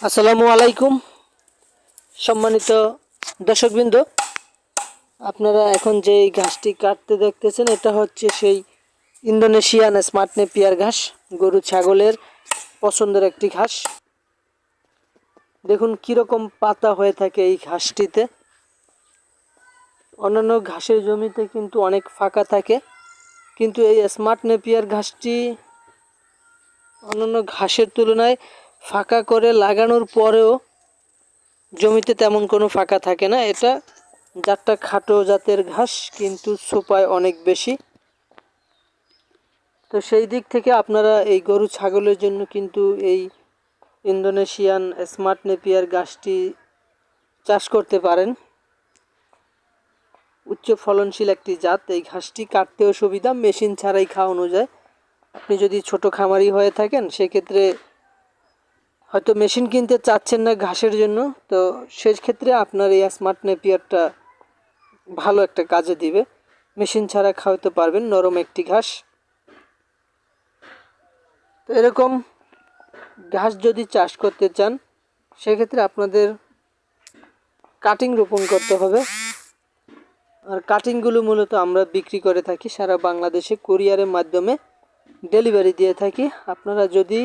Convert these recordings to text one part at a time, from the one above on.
আসসালামু আলাইকুম সম্মানিত দর্শকবৃন্দ, আপনারা এখন যে ঘাসটি কাটতে দেখতেছেন এটা হচ্ছে সেই ইন্দোনেশিয়ান স্মার্ট নেপিয়ার ঘাস। গরু ছাগলের পছন্দের একটি ঘাস। দেখুন কীরকম পাতা হয়ে থাকে এই ঘাসটিতে। অন্যান্য ঘাসের জমিতে কিন্তু অনেক ফাঁকা থাকে, কিন্তু এই স্মার্ট নেপিয়ার ঘাসটি অন্যান্য ঘাসের তুলনায় ফাঁকা করে লাগানোর পরেও জমিতে তেমন কোনো ফাঁকা থাকে না। এটা জাতটা খাটো জাতের ঘাস, কিন্তু সোপায় অনেক বেশি। তো সেই দিক থেকে আপনারা এই গরু ছাগলের জন্য কিন্তু এই ইন্দোনেশিয়ান স্মার্ট নেপিয়ার ঘাসটি চাষ করতে পারেন। উচ্চ ফলনশীল একটি জাত। এই ঘাসটি কাটতেও সুবিধা, মেশিন ছাড়াই খাওয়ানো যায়। আপনি যদি ছোট খামারি হয়ে থাকেন সেক্ষেত্রে হয়তো মেশিন কিনতে চাচ্ছেন না ঘাসের জন্য, তো সেক্ষেত্রে আপনার এই স্মার্ট নেপিয়ারটা ভালো একটা কাজে দিবে। মেশিন ছাড়া খাওয়াতে পারবেন, নরম একটি ঘাস। তো এরকম ঘাস যদি চাষ করতে চান সেক্ষেত্রে আপনাদের কাটিং রোপণ করতে হবে। আর কাটিংগুলো মূলত আমরা বিক্রি করে থাকি সারা বাংলাদেশে, কুরিয়ারের মাধ্যমে ডেলিভারি দিয়ে থাকি। আপনারা যদি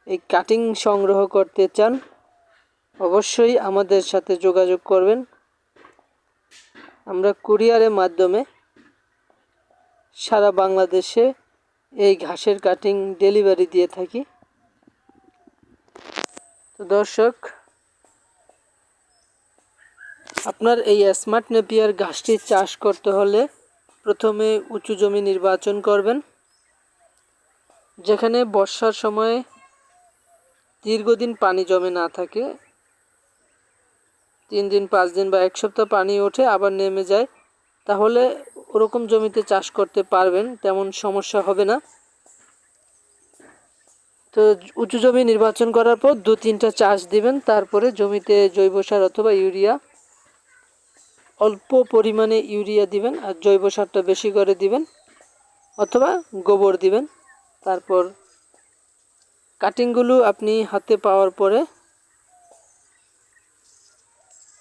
এই কাটিং সংগ্রহ করতে চান অবশ্যই আমাদের সাথে যোগাযোগ করবেন। আমরা কুরিয়ারের মাধ্যমে সারা বাংলাদেশে এই ঘাসের কাটিং ডেলিভারি দিয়ে থাকি। তো দর্শক, আপনার এই স্মার্ট নেপিয়ার ঘাসটি চাষ করতে হলে প্রথমে উঁচু জমি নির্বাচন করবেন, যেখানে বর্ষার সময় দীর্ঘদিন পানি জমে না থাকে। 3 দিন 5 দিন বা 1 সপ্তাহ পানি ওঠে আবার নেমে যায়, তাহলে ওরকম জমিতে চাষ করতে পারবেন, তেমন সমস্যা হবে না। তো উঁচু জমি নির্বাচন করার পর 2-3টা চাষ দিবেন। তারপরে জমিতে জৈব সার অথবা ইউরিয়া, অল্প পরিমাণে ইউরিয়া দিবেন আর জৈব সারটা বেশি করে দিবেন, অথবা গোবর দিবেন। তারপর কাটিংগুলো আপনি হাতে পাওয়ার পরে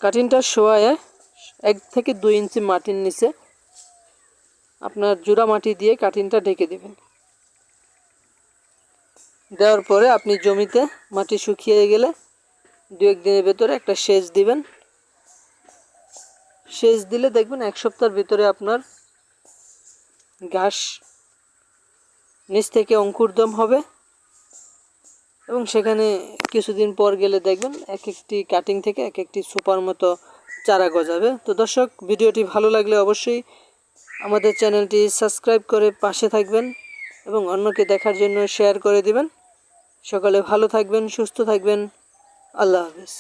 কাটিংটা শোয়ায় 1 থেকে 2 ইঞ্চি মাটির নিচে আপনার জোড়া মাটি দিয়ে কাটিংটা ঢেকে দেবেন। দেওয়ার পরে আপনি জমিতে মাটি শুকিয়ে গেলে 2-1 দিনের ভেতরে একটা সেচ দিবেন। সেচ দিলে দেখবেন 1 সপ্তাহের ভিতরে আপনার ঘাস নিচ থেকে অঙ্কুরোদ্গম হবে, এবং সেখানে কিছুদিন পর গেলে দেখবেন এক একটি কাটিং থেকে এক একটি সুপার মতো চারা গজাবে। তো দর্শক, ভিডিওটি ভালো লাগলে অবশ্যই আমাদের চ্যানেলটি সাবস্ক্রাইব করে পাশে থাকবেন এবং অন্যকে দেখার জন্য শেয়ার করে দিবেন। সকলে ভালো থাকবেন, সুস্থ থাকবেন। আল্লাহ হাফেজ।